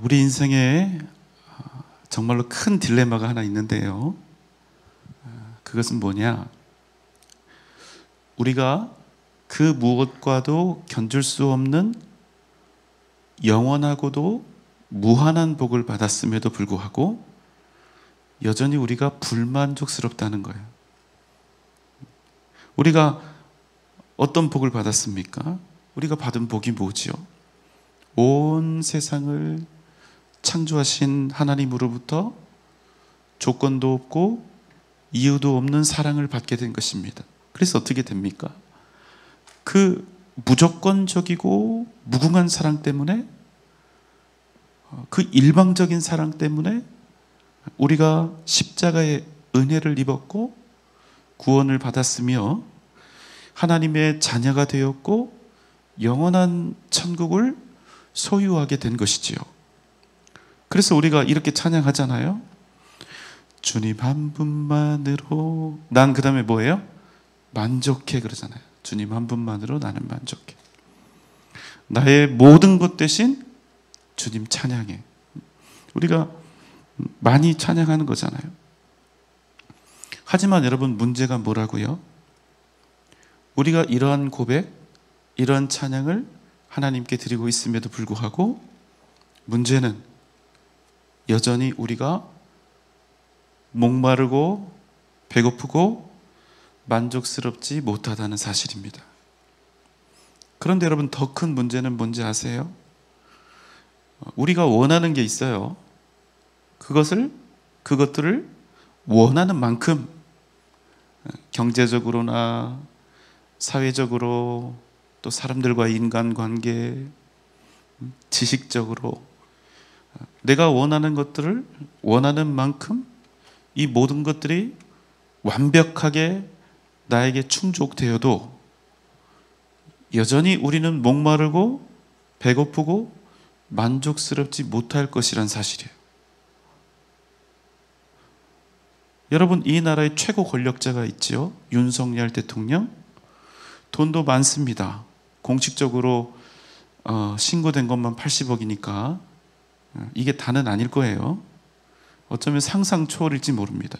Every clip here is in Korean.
우리 인생에 정말로 큰 딜레마가 하나 있는데요. 그것은 뭐냐? 우리가 그 무엇과도 견줄 수 없는 영원하고도 무한한 복을 받았음에도 불구하고 여전히 우리가 불만족스럽다는 거예요. 우리가 어떤 복을 받았습니까? 우리가 받은 복이 뭐지요? 온 세상을 창조하신 하나님으로부터 조건도 없고 이유도 없는 사랑을 받게 된 것입니다. 그래서 어떻게 됩니까? 그 무조건적이고 무궁한 사랑 때문에, 그 일방적인 사랑 때문에 우리가 십자가의 은혜를 입었고 구원을 받았으며 하나님의 자녀가 되었고 영원한 천국을 소유하게 된 것이지요. 그래서 우리가 이렇게 찬양하잖아요. 주님 한 분만으로 난 그 다음에 뭐예요? 만족해 그러잖아요. 주님 한 분만으로 나는 만족해. 나의 모든 것 대신 주님 찬양해. 우리가 많이 찬양하는 거잖아요. 하지만 여러분, 문제가 뭐라고요? 우리가 이러한 고백, 이러한 찬양을 하나님께 드리고 있음에도 불구하고 문제는 여전히 우리가 목마르고 배고프고 만족스럽지 못하다는 사실입니다. 그런데 여러분, 더 큰 문제는 뭔지 아세요? 우리가 원하는 게 있어요. 그것들을 원하는 만큼 경제적으로나 사회적으로, 또 사람들과의 인간관계, 지식적으로 내가 원하는 것들을 원하는 만큼 이 모든 것들이 완벽하게 나에게 충족되어도 여전히 우리는 목마르고 배고프고 만족스럽지 못할 것이란 사실이에요. 여러분, 이 나라의 최고 권력자가 있죠. 윤석열 대통령. 돈도 많습니다. 공식적으로 신고된 것만 80억이니까 이게 다는 아닐 거예요. 어쩌면 상상 초월일지 모릅니다.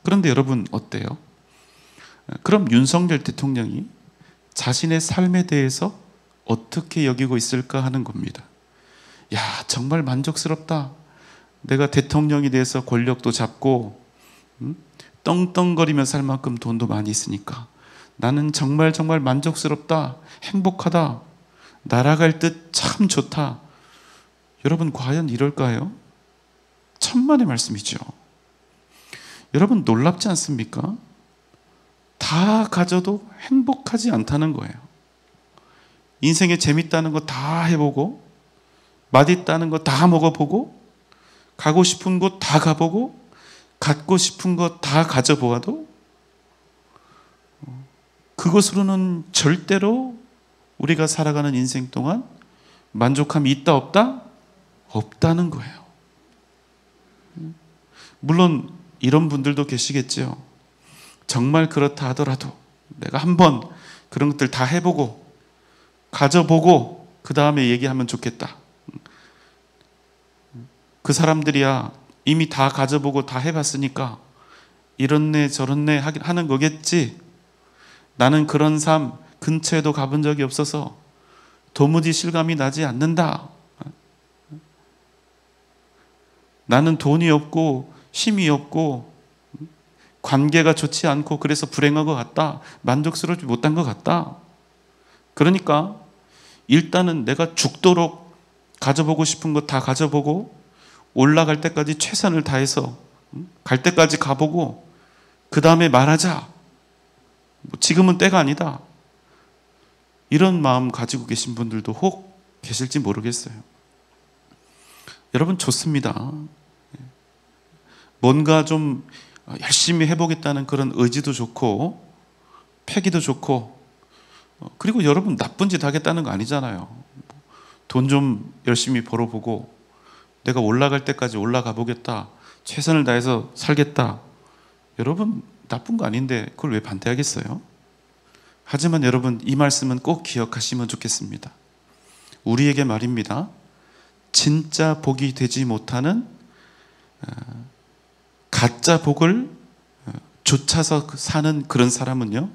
그런데 여러분, 어때요? 그럼 윤석열 대통령이 자신의 삶에 대해서 어떻게 여기고 있을까 하는 겁니다. 야, 정말 만족스럽다. 내가 대통령이 돼서 권력도 잡고 떵떵거리며 살 만큼 돈도 많이 있으니까 나는 정말 만족스럽다. 행복하다. 날아갈 듯 참 좋다. 여러분, 과연 이럴까요? 천만의 말씀이죠. 여러분, 놀랍지 않습니까? 다 가져도 행복하지 않다는 거예요. 인생에 재밌다는 거 다 해보고, 맛있다는 거 다 먹어보고, 가고 싶은 곳 다 가보고, 갖고 싶은 거 다 가져보아도 그것으로는 절대로 우리가 살아가는 인생 동안 만족함이 있다 없다? 없다는 거예요. 물론 이런 분들도 계시겠죠. 정말 그렇다 하더라도 내가 한번 그런 것들 다 해보고 가져보고 그 다음에 얘기하면 좋겠다. 그 사람들이야 이미 다 가져보고 다 해봤으니까 이렇네 저렇네 하는 거겠지. 나는 그런 삶 근처에도 가본 적이 없어서 도무지 실감이 나지 않는다. 나는 돈이 없고 힘이 없고 관계가 좋지 않고 그래서 불행한 것 같다. 만족스럽지 못한 것 같다. 그러니까 일단은 내가 죽도록 가져보고 싶은 거 다 가져보고 올라갈 때까지 최선을 다해서 갈 때까지 가보고 그 다음에 말하자. 지금은 때가 아니다. 이런 마음 가지고 계신 분들도 혹 계실지 모르겠어요. 여러분, 좋습니다. 뭔가 좀 열심히 해보겠다는 그런 의지도 좋고 패기도 좋고, 그리고 여러분, 나쁜 짓 하겠다는 거 아니잖아요. 돈 좀 열심히 벌어보고 내가 올라갈 때까지 올라가 보겠다. 최선을 다해서 살겠다. 여러분, 나쁜 거 아닌데 그걸 왜 반대하겠어요? 하지만 여러분, 이 말씀은 꼭 기억하시면 좋겠습니다. 우리에게 말입니다. 진짜 복이 되지 못하는 가짜 복을 쫓아서 사는 그런 사람은요,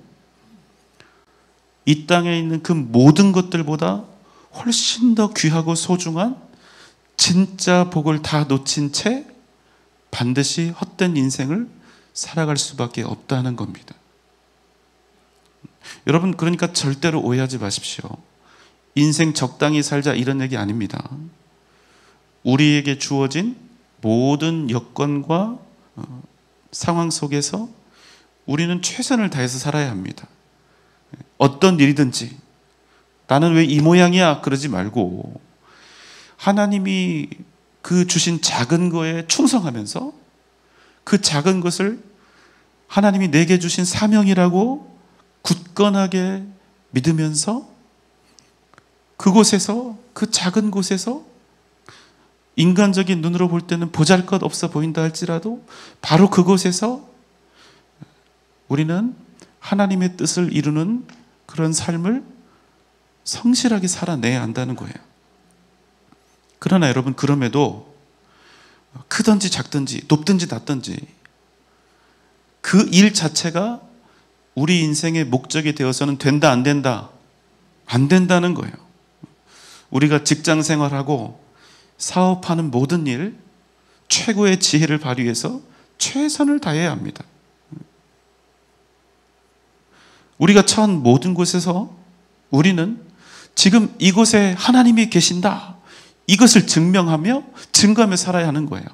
이 땅에 있는 그 모든 것들보다 훨씬 더 귀하고 소중한 진짜 복을 다 놓친 채 반드시 헛된 인생을 살아갈 수밖에 없다는 겁니다. 여러분, 그러니까 절대로 오해하지 마십시오. 인생 적당히 살자 이런 얘기 아닙니다. 우리에게 주어진 모든 여건과 상황 속에서 우리는 최선을 다해서 살아야 합니다. 어떤 일이든지 나는 왜 이 모양이야 그러지 말고 하나님이 그 주신 작은 거에 충성하면서 그 작은 것을 하나님이 내게 주신 사명이라고 굳건하게 믿으면서 그곳에서, 그 작은 곳에서 인간적인 눈으로 볼 때는 보잘것없어 보인다 할지라도 바로 그곳에서 우리는 하나님의 뜻을 이루는 그런 삶을 성실하게 살아내야 한다는 거예요. 그러나 여러분, 그럼에도 크든지 작든지 높든지 낮든지 그 일 자체가 우리 인생의 목적이 되어서는 된다 안 된다? 안 된다는 거예요. 우리가 직장 생활하고 사업하는 모든 일, 최고의 지혜를 발휘해서 최선을 다해야 합니다. 우리가 처한 모든 곳에서 우리는 지금 이곳에 하나님이 계신다, 이것을 증명하며 증거하며 살아야 하는 거예요.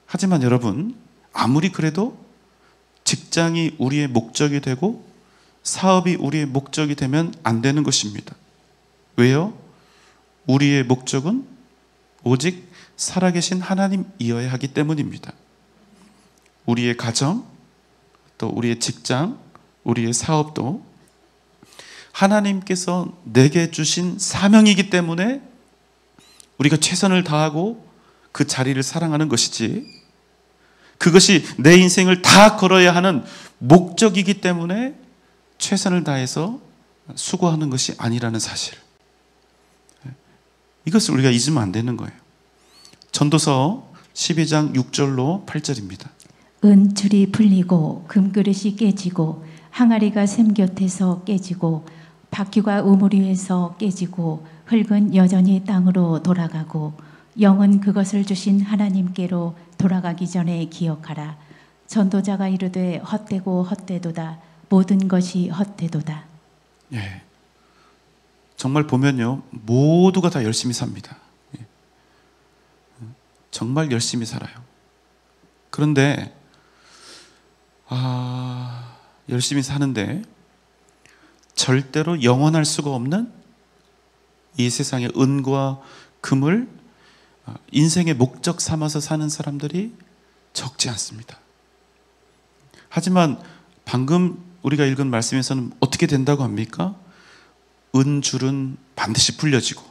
하지만 여러분, 아무리 그래도 직장이 우리의 목적이 되고 사업이 우리의 목적이 되면 안 되는 것입니다. 왜요? 우리의 목적은 오직 살아계신 하나님이어야 하기 때문입니다. 우리의 가정, 또 우리의 직장, 우리의 사업도 하나님께서 내게 주신 사명이기 때문에 우리가 최선을 다하고 그 자리를 사랑하는 것이지, 그것이 내 인생을 다 걸어야 하는 목적이기 때문에 최선을 다해서 수고하는 것이 아니라는 사실, 이것을 우리가 잊으면 안 되는 거예요. 전도서 12장 6절로 8절입니다. 은줄이 풀리고 금그릇이 깨지고 항아리가 샘 곁에서 깨지고 바퀴가 우물 위에서 깨지고 흙은 여전히 땅으로 돌아가고 영은 그것을 주신 하나님께로 돌아가기 전에 기억하라. 전도자가 이르되 헛되고 헛되도다. 모든 것이 헛되도다. 예, 정말 보면요, 모두가 다 열심히 삽니다. 예. 정말 열심히 살아요. 그런데 열심히 사는데 절대로 영원할 수가 없는 이 세상의 은과 금을 인생의 목적 삼아서 사는 사람들이 적지 않습니다. 하지만 방금 우리가 읽은 말씀에서는 어떻게 된다고 합니까? 은줄은 반드시 풀려지고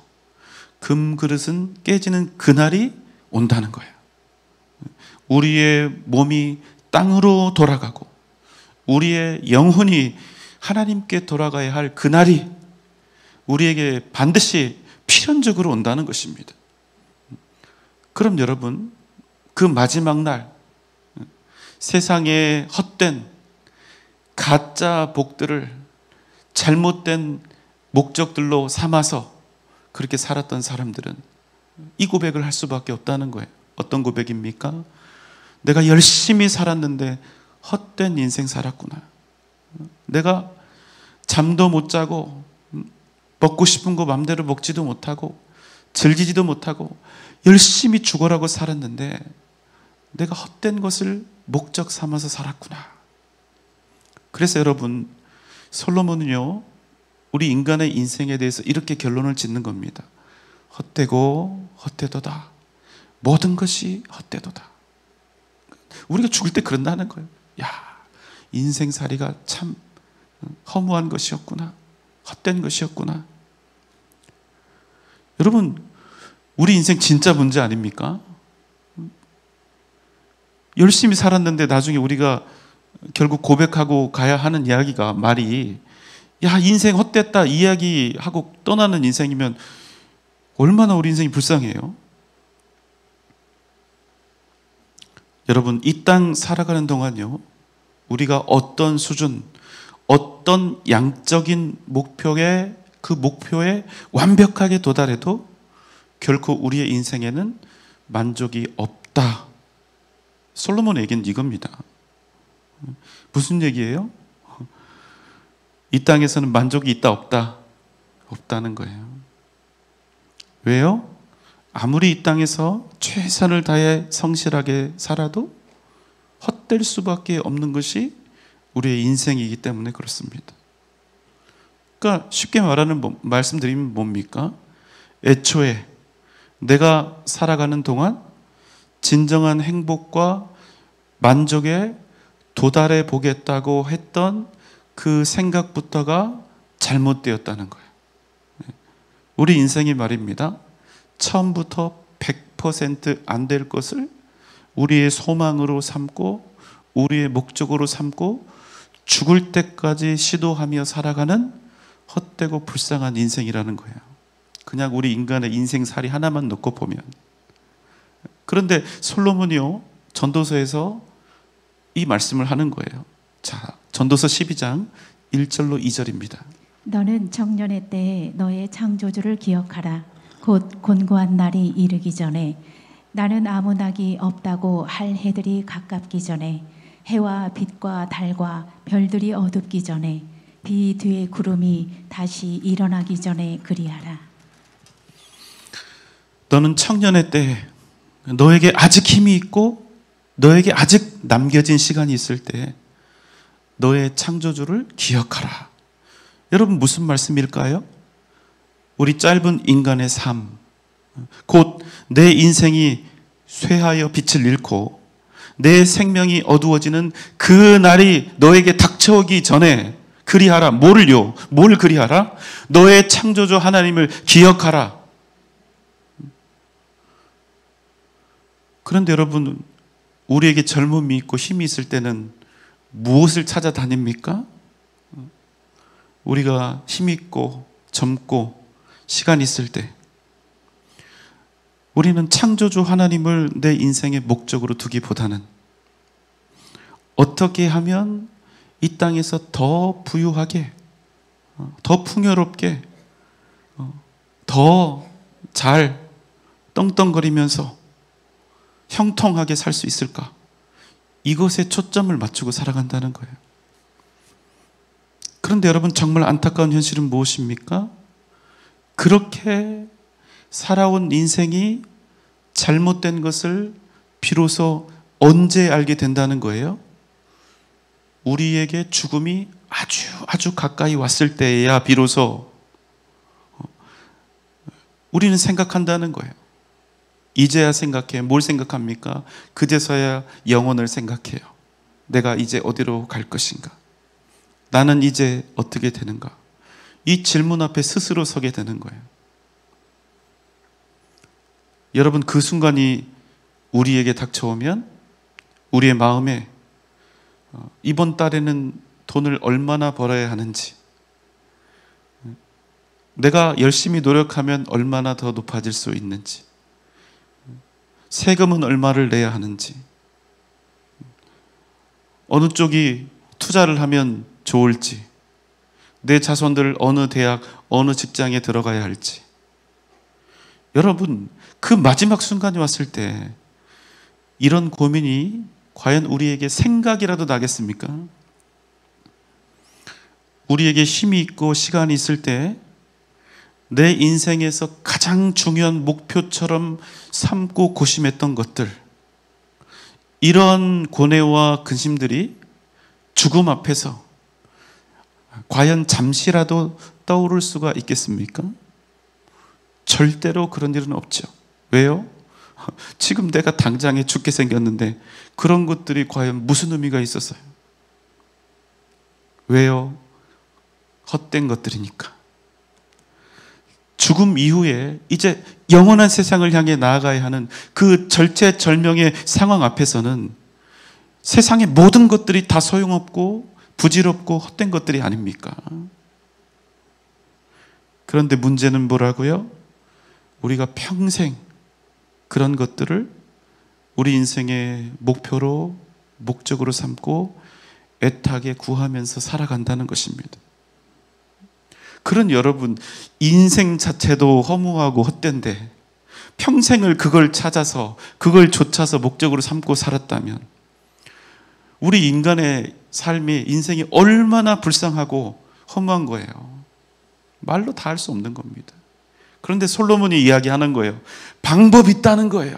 금그릇은 깨지는 그날이 온다는 거예요. 우리의 몸이 땅으로 돌아가고 우리의 영혼이 하나님께 돌아가야 할 그날이 우리에게 반드시 필연적으로 온다는 것입니다. 그럼 여러분, 그 마지막 날 세상의 헛된 가짜 복들을 잘못된 목적들로 삼아서 그렇게 살았던 사람들은 이 고백을 할 수밖에 없다는 거예요. 어떤 고백입니까? 내가 열심히 살았는데 헛된 인생 살았구나. 내가 잠도 못 자고 먹고 싶은 거 마음대로 먹지도 못하고 즐기지도 못하고 열심히 죽어라고 살았는데 내가 헛된 것을 목적 삼아서 살았구나. 그래서 여러분, 솔로몬은요, 우리 인간의 인생에 대해서 이렇게 결론을 짓는 겁니다. 헛되고 헛되도다. 모든 것이 헛되도다. 우리가 죽을 때 그런다는 거예요. 야, 인생살이가 참 허무한 것이었구나. 헛된 것이었구나. 여러분, 우리 인생 진짜 문제 아닙니까? 열심히 살았는데 나중에 우리가 결국 고백하고 가야 하는 이야기가, 말이 야, 인생 헛됐다 이야기하고 떠나는 인생이면 얼마나 우리 인생이 불쌍해요. 여러분, 이 땅 살아가는 동안요, 우리가 어떤 수준, 어떤 양적인 목표에, 그 목표에 완벽하게 도달해도 결코 우리의 인생에는 만족이 없다. 솔로몬의 얘기는 이겁니다. 무슨 얘기예요? 이 땅에서는 만족이 있다 없다? 없다는 거예요. 왜요? 아무리 이 땅에서 최선을 다해 성실하게 살아도 헛될 수밖에 없는 것이 우리의 인생이기 때문에 그렇습니다. 그러니까 쉽게 말씀드리면 뭡니까? 애초에 내가 살아가는 동안 진정한 행복과 만족에 도달해 보겠다고 했던 그 생각부터가 잘못되었다는 거예요. 우리 인생이 말입니다. 처음부터 100% 안 될 것을 우리의 소망으로 삼고 우리의 목적으로 삼고 죽을 때까지 시도하며 살아가는 헛되고 불쌍한 인생이라는 거예요. 그냥 우리 인간의 인생살이 하나만 놓고 보면. 그런데 솔로몬이요, 전도서에서 이 말씀을 하는 거예요. 자, 전도서 12장 1절로 2절입니다. 너는 청년의 때에 너의 창조주를 기억하라. 곧 곤고한 날이 이르기 전에, 나는 아무 낙이 없다고 할 해들이 가깝기 전에, 해와 빛과 달과 별들이 어둡기 전에, 비 뒤에 구름이 다시 일어나기 전에 그리하라. 너는 청년의 때에, 너에게 아직 힘이 있고 너에게 아직 남겨진 시간이 있을 때 너의 창조주를 기억하라. 여러분, 무슨 말씀일까요? 우리 짧은 인간의 삶, 곧 내 인생이 쇠하여 빛을 잃고 내 생명이 어두워지는 그 날이 너에게 닥쳐오기 전에 그리하라. 뭐를요? 뭘 그리하라? 너의 창조주 하나님을 기억하라. 그런데 여러분, 우리에게 젊음이 있고 힘이 있을 때는 무엇을 찾아다닙니까? 우리가 힘이 있고 젊고 시간이 있을 때 우리는 창조주 하나님을 내 인생의 목적으로 두기보다는 어떻게 하면 이 땅에서 더 부유하게, 더 풍요롭게, 더 잘 떵떵거리면서 형통하게 살 수 있을까? 이것에 초점을 맞추고 살아간다는 거예요. 그런데 여러분, 정말 안타까운 현실은 무엇입니까? 그렇게 살아온 인생이 잘못된 것을 비로소 언제 알게 된다는 거예요? 우리에게 죽음이 아주 가까이 왔을 때에야 비로소 우리는 생각한다는 거예요. 이제야 생각해. 뭘 생각합니까? 그제서야 영혼을 생각해요. 내가 이제 어디로 갈 것인가? 나는 이제 어떻게 되는가? 이 질문 앞에 스스로 서게 되는 거예요. 여러분, 그 순간이 우리에게 닥쳐오면 우리의 마음에 이번 달에는 돈을 얼마나 벌어야 하는지, 내가 열심히 노력하면 얼마나 더 높아질 수 있는지, 세금은 얼마를 내야 하는지, 어느 쪽이 투자를 하면 좋을지, 내 자손들 어느 대학, 어느 직장에 들어가야 할지. 여러분, 그 마지막 순간이 왔을 때 이런 고민이 과연 우리에게 생각이라도 나겠습니까? 우리에게 힘이 있고 시간이 있을 때 내 인생에서 가장 중요한 목표처럼 삼고 고심했던 것들, 이런 고뇌와 근심들이 죽음 앞에서 과연 잠시라도 떠오를 수가 있겠습니까? 절대로 그런 일은 없죠. 왜요? 지금 내가 당장에 죽게 생겼는데 그런 것들이 과연 무슨 의미가 있었어요? 왜요? 헛된 것들이니까. 죽음 이후에 이제 영원한 세상을 향해 나아가야 하는 그 절체절명의 상황 앞에서는 세상의 모든 것들이 다 소용없고 부질없고 헛된 것들이 아닙니까? 그런데 문제는 뭐라고요? 우리가 평생 그런 것들을 우리 인생의 목표로, 목적으로 삼고 애타게 구하면서 살아간다는 것입니다. 그런 여러분, 인생 자체도 허무하고 헛된데 평생을 그걸 찾아서, 그걸 좇아서 목적으로 삼고 살았다면 우리 인간의 삶이, 인생이 얼마나 불쌍하고 허무한 거예요. 말로 다 할 수 없는 겁니다. 그런데 솔로몬이 이야기하는 거예요. 방법이 있다는 거예요.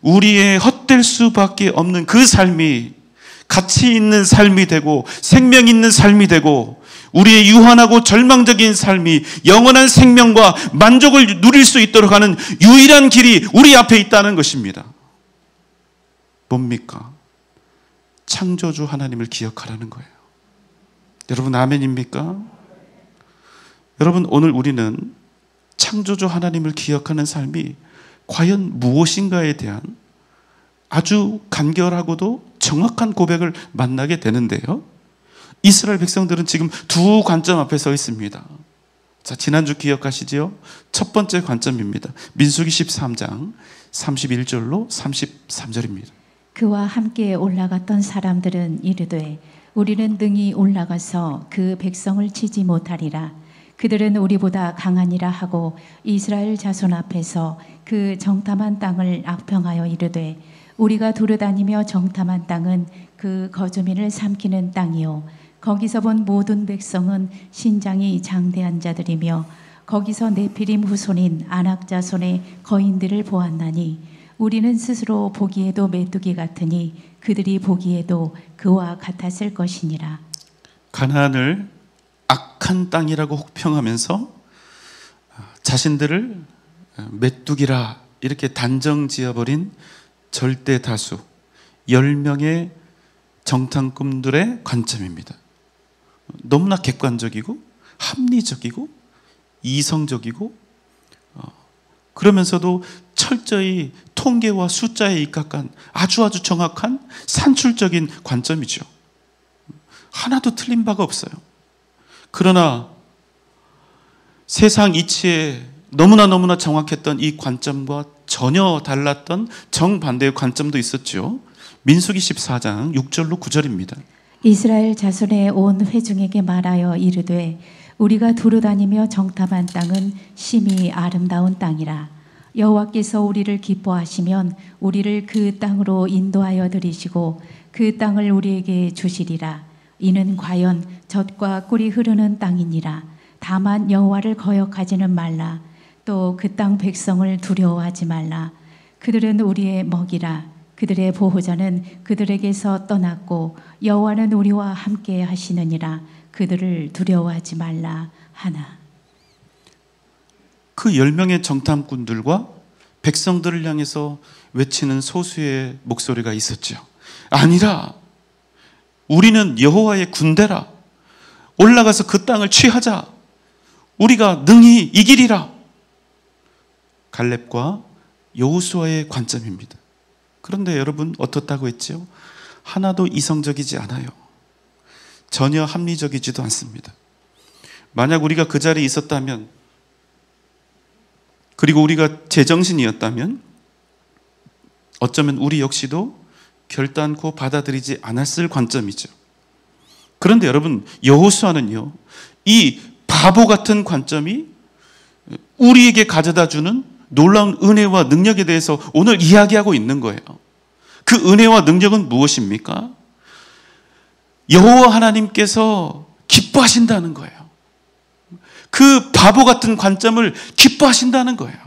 우리의 헛될 수밖에 없는 그 삶이 가치 있는 삶이 되고 생명 있는 삶이 되고 우리의 유한하고 절망적인 삶이 영원한 생명과 만족을 누릴 수 있도록 하는 유일한 길이 우리 앞에 있다는 것입니다. 뭡니까? 창조주 하나님을 기억하라는 거예요. 여러분, 아멘입니까? 여러분, 오늘 우리는 창조주 하나님을 기억하는 삶이 과연 무엇인가에 대한 아주 간결하고도 정확한 고백을 만나게 되는데요. 이스라엘 백성들은 지금 두 관점 앞에 서 있습니다. 자, 지난주 기억하시지요? 첫 번째 관점입니다. 민수기 13장 31절로 33절입니다. 그와 함께 올라갔던 사람들은 이르되 우리는 능히 올라가서 그 백성을 치지 못하리라. 그들은 우리보다 강하니라 하고 이스라엘 자손 앞에서 그 정탐한 땅을 악평하여 이르되 우리가 두루다니며 정탐한 땅은 그 거주민을 삼키는 땅이요 거기서 본 모든 백성은 신장이 장대한 자들이며 거기서 네피림 후손인 아낙 자손의 거인들을 보았나니 우리는 스스로 보기에도 메뚜기 같으니 그들이 보기에도 그와 같았을 것이니라. 가나안을 악한 땅이라고 혹평하면서 자신들을 메뚜기라 이렇게 단정 지어버린 절대 다수 10명의 정탐꾼들의 관점입니다. 너무나 객관적이고 합리적이고 이성적이고 그러면서도 철저히 통계와 숫자에 입각한 아주 정확한 산출적인 관점이죠. 하나도 틀린 바가 없어요. 그러나 세상 이치에 너무나 정확했던 이 관점과 전혀 달랐던 정반대의 관점도 있었죠. 민수기 14장 6절로 9절입니다. 이스라엘 자손의 온 회중에게 말하여 이르되 우리가 두루다니며 정탐한 땅은 심히 아름다운 땅이라. 여호와께서 우리를 기뻐하시면 우리를 그 땅으로 인도하여 들이시고 그 땅을 우리에게 주시리라. 이는 과연 젖과 꿀이 흐르는 땅이니라. 다만 여호와를 거역하지는 말라. 또 그 땅 백성을 두려워하지 말라. 그들은 우리의 먹이라. 그들의 보호자는 그들에게서 떠났고 여호와는 우리와 함께 하시느니라. 그들을 두려워하지 말라 하나. 그 10명의 정탐꾼들과 백성들을 향해서 외치는 소수의 목소리가 있었죠. 아니라 우리는 여호와의 군대라. 올라가서 그 땅을 취하자. 우리가 능히 이기리라. 갈렙과 여호수아의 관점입니다. 그런데 여러분 어떻다고 했죠? 하나도 이성적이지 않아요. 전혀 합리적이지도 않습니다. 만약 우리가 그 자리에 있었다면, 그리고 우리가 제정신이었다면 어쩌면 우리 역시도 결단코 받아들이지 않았을 관점이죠. 그런데 여러분, 여호수아는요, 이 바보 같은 관점이 우리에게 가져다주는 놀라운 은혜와 능력에 대해서 오늘 이야기하고 있는 거예요. 그 은혜와 능력은 무엇입니까? 여호와 하나님께서 기뻐하신다는 거예요. 그 바보 같은 관점을 기뻐하신다는 거예요.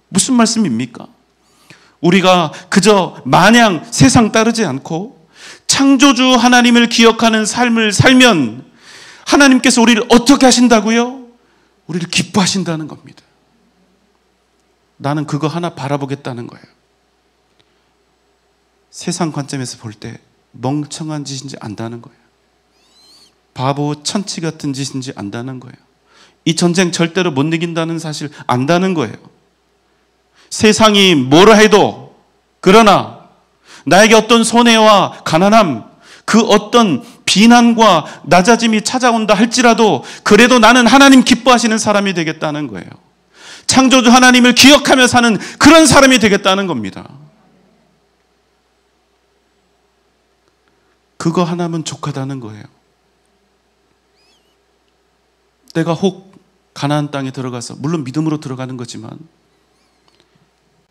무슨 말씀입니까? 우리가 그저 마냥 세상 따르지 않고 창조주 하나님을 기억하는 삶을 살면 하나님께서 우리를 어떻게 하신다고요? 우리를 기뻐하신다는 겁니다. 나는 그거 하나 바라보겠다는 거예요. 세상 관점에서 볼 때 멍청한 짓인지 안다는 거예요. 바보 천치 같은 짓인지 안다는 거예요. 이 전쟁 절대로 못 이긴다는 사실 안다는 거예요. 세상이 뭐라 해도, 그러나 나에게 어떤 손해와 가난함, 그 어떤 비난과 낮아짐이 찾아온다 할지라도 그래도 나는 하나님 기뻐하시는 사람이 되겠다는 거예요. 창조주 하나님을 기억하며 사는 그런 사람이 되겠다는 겁니다. 그거 하나면 족하다는 거예요. 내가 혹 가나안 땅에 들어가서, 물론 믿음으로 들어가는 거지만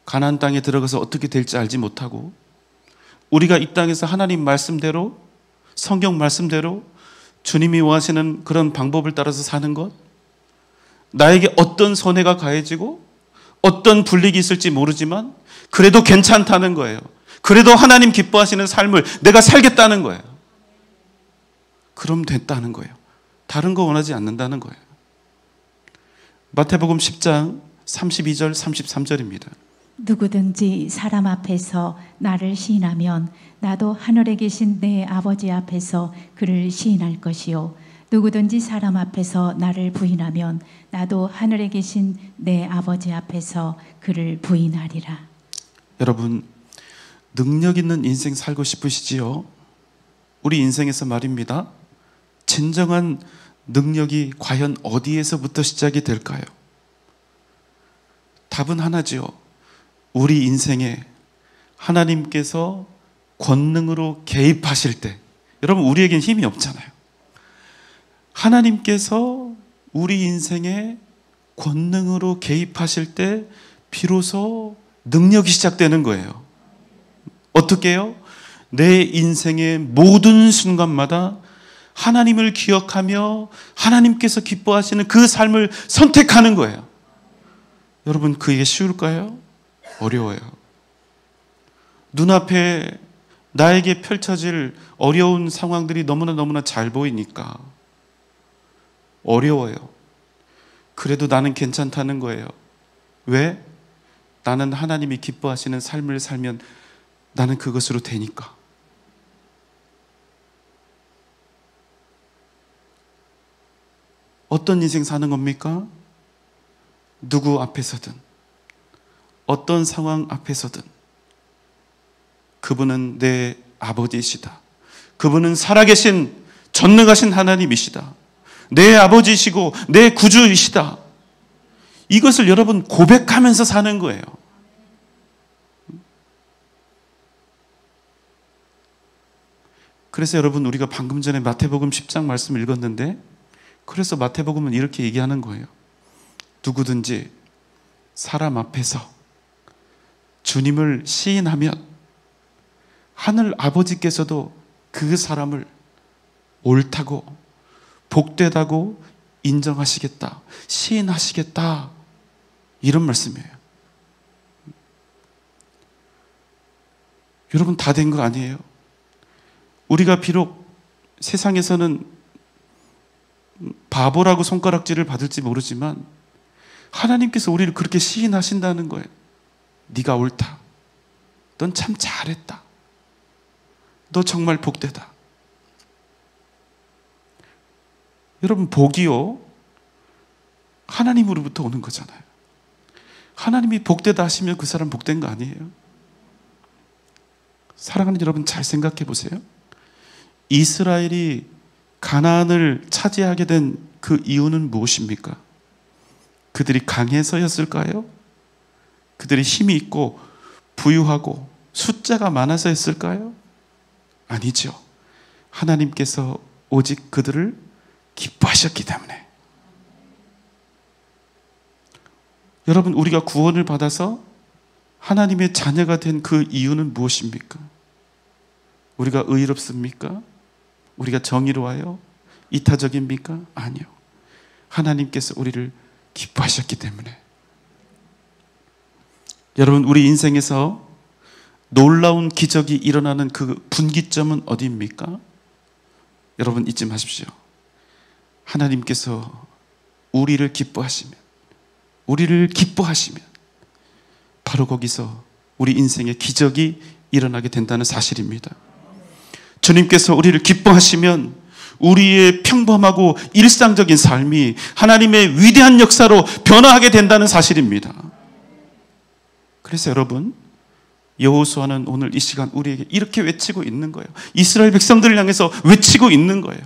가나안 땅에 들어가서 어떻게 될지 알지 못하고, 우리가 이 땅에서 하나님 말씀대로, 성경 말씀대로 주님이 원하시는 그런 방법을 따라서 사는 것, 나에게 어떤 손해가 가해지고 어떤 불이익이 있을지 모르지만 그래도 괜찮다는 거예요. 그래도 하나님 기뻐하시는 삶을 내가 살겠다는 거예요. 그럼 됐다는 거예요. 다른 거 원하지 않는다는 거예요. 마태복음 10장 32절 33절입니다. 누구든지 사람 앞에서 나를 시인하면 나도 하늘에 계신 내 아버지 앞에서 그를 시인할 것이요, 누구든지 사람 앞에서 나를 부인하면 나도 하늘에 계신 내 아버지 앞에서 그를 부인하리라. 여러분, 능력 있는 인생 살고 싶으시지요? 우리 인생에서 말입니다. 진정한 능력이 과연 어디에서부터 시작이 될까요? 답은 하나지요. 우리 인생에 하나님께서 권능으로 개입하실 때, 여러분 우리에겐 힘이 없잖아요. 하나님께서 우리 인생에 권능으로 개입하실 때 비로소 능력이 시작되는 거예요. 어떻게 해요? 내 인생의 모든 순간마다 하나님을 기억하며 하나님께서 기뻐하시는 그 삶을 선택하는 거예요. 여러분, 그게 쉬울까요? 어려워요. 눈앞에 나에게 펼쳐질 어려운 상황들이 너무나 잘 보이니까 어려워요. 그래도 나는 괜찮다는 거예요. 왜? 나는 하나님이 기뻐하시는 삶을 살면 나는 그것으로 되니까. 어떤 인생 사는 겁니까? 누구 앞에서든, 어떤 상황 앞에서든 그분은 내 아버지이시다. 그분은 살아계신 전능하신 하나님이시다. 내 아버지이시고 내 구주이시다. 이것을 여러분 고백하면서 사는 거예요. 그래서 여러분, 우리가 방금 전에 마태복음 10장 말씀 읽었는데, 그래서 마태복음은 이렇게 얘기하는 거예요. 누구든지 사람 앞에서 주님을 시인하면 하늘 아버지께서도 그 사람을 옳다고 복되다고 인정하시겠다, 시인하시겠다, 이런 말씀이에요. 여러분, 다 된 거 아니에요? 우리가 비록 세상에서는 바보라고 손가락질을 받을지 모르지만 하나님께서 우리를 그렇게 시인하신다는 거예요. 네가 옳다. 넌 참 잘했다. 너 정말 복되다. 여러분, 복이요, 하나님으로부터 오는 거잖아요. 하나님이 복되다 하시면 그 사람 복된 거 아니에요? 사랑하는 여러분, 잘 생각해 보세요. 이스라엘이 가나안을 차지하게 된 그 이유는 무엇입니까? 그들이 강해서였을까요? 그들이 힘이 있고 부유하고 숫자가 많아서였을까요? 아니죠. 하나님께서 오직 그들을 기뻐하셨기 때문에. 여러분, 우리가 구원을 받아서 하나님의 자녀가 된 그 이유는 무엇입니까? 우리가 의롭습니까? 우리가 정의로워요? 이타적입니까? 아니요. 하나님께서 우리를 기뻐하셨기 때문에. 여러분, 우리 인생에서 놀라운 기적이 일어나는 그 분기점은 어디입니까? 여러분, 잊지 마십시오. 하나님께서 우리를 기뻐하시면 바로 거기서 우리 인생의 기적이 일어나게 된다는 사실입니다. 주님께서 우리를 기뻐하시면 우리의 평범하고 일상적인 삶이 하나님의 위대한 역사로 변화하게 된다는 사실입니다. 그래서 여러분, 여호수아는 오늘 이 시간 우리에게 이렇게 외치고 있는 거예요. 이스라엘 백성들을 향해서 외치고 있는 거예요.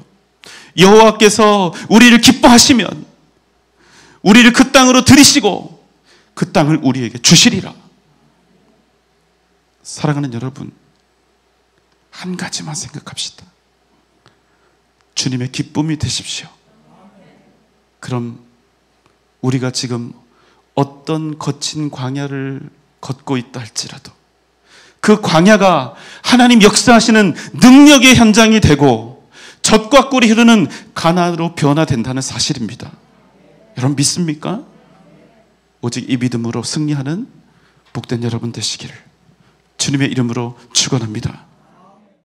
여호와께서 우리를 기뻐하시면 우리를 그 땅으로 들이시고 그 땅을 우리에게 주시리라. 사랑하는 여러분, 한 가지만 생각합시다. 주님의 기쁨이 되십시오. 그럼 우리가 지금 어떤 거친 광야를 걷고 있다 할지라도 그 광야가 하나님 역사하시는 능력의 현장이 되고 젖과 꿀이 흐르는 가나안으로 변화된다는 사실입니다. 여러분 믿습니까? 오직 이 믿음으로 승리하는 복된 여러분 되시기를 주님의 이름으로 축원합니다.